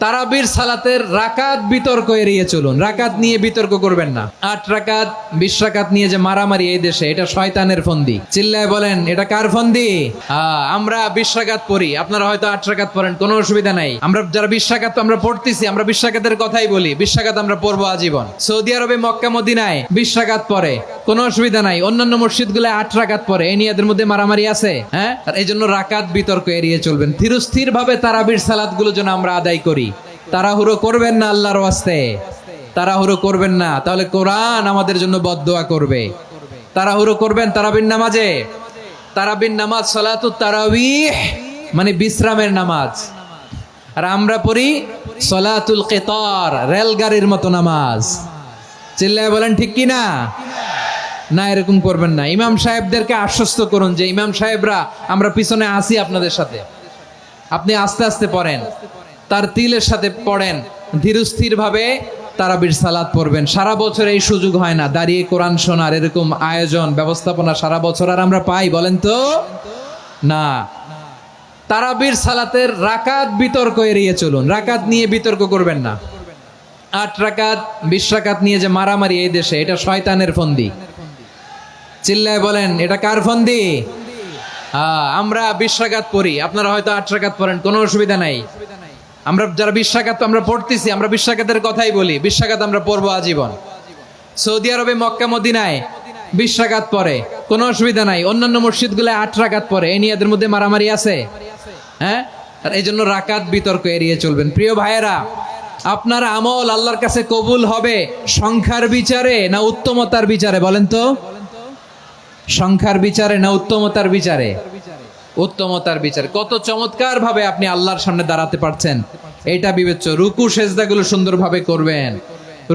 তারাবির সালাতের রাকাত বিতর্ক এড়িয়ে চলুন। রাকাত নিয়ে বিতর্ক করবেন না। 8 রাকাত 20 রাকাত নিয়ে যে মারামারি এই দেশে, এটা শয়তানের ফন্দি। চিল্লায় বলেন, এটা কার ফন্দি? আমরা 20 রাকাত পড়ি, আপনারা হয়তো 8 রাকাত পড়েন, কোনো অসুবিধা নাই। আমরা যারা 20 রাকাত আমরা পড়তেছি, আমরা 20 রাকাতের কথাই বলি। 20 রাকাত আমরা পড়বো আজীবন। সৌদি আরবে মক্কা মদিনায় 20 রাকাত পড়ে, কোনো অসুবিধা নাই। অন্যান্য মসজিদগুলো 8 রাকাত পড়ে, এই নিয়ে এদের মধ্যে মারামারি আছে। হ্যাঁ, আর এই জন্য রাকাত বিতর্ক এড়িয়ে চলবেন। ধীরস্থির ভাবে তারাবির সালাতগুলো যেন আমরা আদায় করি। তাড়াহুড়ো করবেন না, আল্লাহর ওয়াস্তে তাড়াহুড়ো করবেন না, তাহলে কোরআন আমাদের জন্য বদদোয়া করবে। তাড়াহুড়ো করবেন তারাবির নামাজে। তারাবির নামাজ সালাতুত তারাবিহ, মানে বিশ্রামের নামাজ। আর আমরা পড়ি সালাতুল কিতার, রেলগাড়ির মতো নামাজ। চিল্লায় বলেন ঠিক কি না? না, এরকম করবেন না। ইমাম সাহেবদেরকে আশ্বস্ত করুন যে ইমাম সাহেবরা আমরা পিছনে আসি আপনাদের সাথে, আপনি আস্তে আস্তে পড়েন, তার তিলের সাথে পড়েন, ধীরস্থির ভাবে তারাবির সালাত পড়বেন। সারা বছর এই সুযোগ হয় না, দাঁড়িয়ে কোরআন শোনার এরকম আয়োজন ব্যবস্থাপনা সারা বছর আর আমরা পাই বলেন তো? না। তারাবির সালাতের রাকাত বিতর্ক এড়িয়ে চলুন। রাকাত নিয়ে বিতর্ক করবেন না। 8 রাকাত 20 রাকাত নিয়ে যে মারামারি এই দেশে, এটা শয়তানের ফন্দি। চিল্লায় বলেন, এটা কার ফন্দি? আমরা 20 রাকাত পড়ি, আপনারা হয়তো 8 রাকাত পড়েন, কোনো অসুবিধা নাই। আমরা যারা 20 রাকাত আমরা পড়তেছি, আমরা 20 রাকাতের কথাই বলি। 20 রাকাত আমরা পড়বো আজীবন। সৌদি আরবে মক্কা মদিনায় 20 রাকাত পড়ে, কোনো অসুবিধা নাই। অন্যান্য মসজিদগুলো 8 রাকাত পড়ে, এই নিয়ে এদের মধ্যে মারামারি আছে। হ্যাঁ, আর এই জন্য রাকাত বিতর্ক এড়িয়ে চলবেন। প্রিয় ভাইয়েরা, আপনার আমল আল্লাহর কাছে কবুল হবে সংখ্যার বিচারে না উত্তমতার বিচারে বলেন তো? সংখ্যার বিচারে না উত্তমতার বিচারে? উত্তমতার বিচারে। কত চমৎকার ভাবে আপনি আল্লাহর সামনে দাঁড়াতে পারছেন, এটা বিবেচ্য। রুকু সেজদাগুলো সুন্দরভাবে করবেন।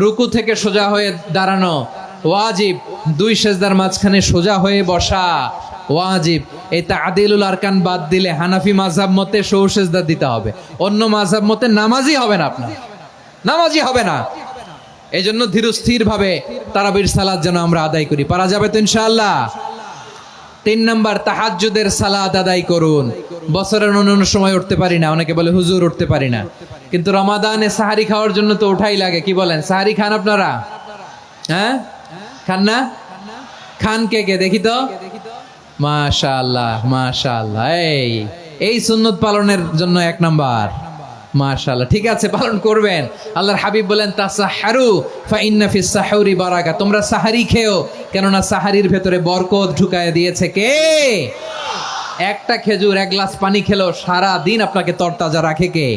রুকু থেকে সোজা হয়ে দাঁড়ানো ওয়াজিব, 2 সেজদার মাঝখানে সোজা হয়ে বসা ওয়াজিব। এই তাদিলুল আরকান বাদ দিলে হানাফি মাযহাব মতে সৌ সেজদা দিতে হবে। অন্য মাযহাব মতে নামাজই হবে না, আপনার নামাজই হবে না। এই জন্য ধীরস্থির ভাবে তারাবির সালাত যেন আমরা আদায় করি। পারা যাবে তো ইনশাআল্লাহ? 3 নাম্বার, তাহাজ্জুদের সালাত আদায় করুন। বছরের অন্যান্য সময় উঠতে পারি না, অনেকে বলে হুজুর উঠতে পারি না, কিন্তু রমাদানে সাহারি খাওয়ার জন্য তো ওঠাই লাগে। কি বলেন, সাহারি খান আপনারা? হ্যাঁ, খান না? খান কে কে দেখি তো? মাশাআল্লাহ মাশাআল্লাহ। এই সুন্নত পালনের জন্য 1 নাম্বার। মাশাআল্লাহ, ঠিক আছে, পালন করবেন। আল্লাহর হাবিব বলেন, তাসাহহারু ফা ইন্না ফিস সাহুরি বারাকা। তোমরা সাহারি খেও, কেননা সাহারির ভেতরে বরকত ঢুকায় দিয়েছে কে? একটা খেজুর, 1 গ্লাস পানি খেলেও সারা দিন আপনাকে তরতাজা রাখে কে?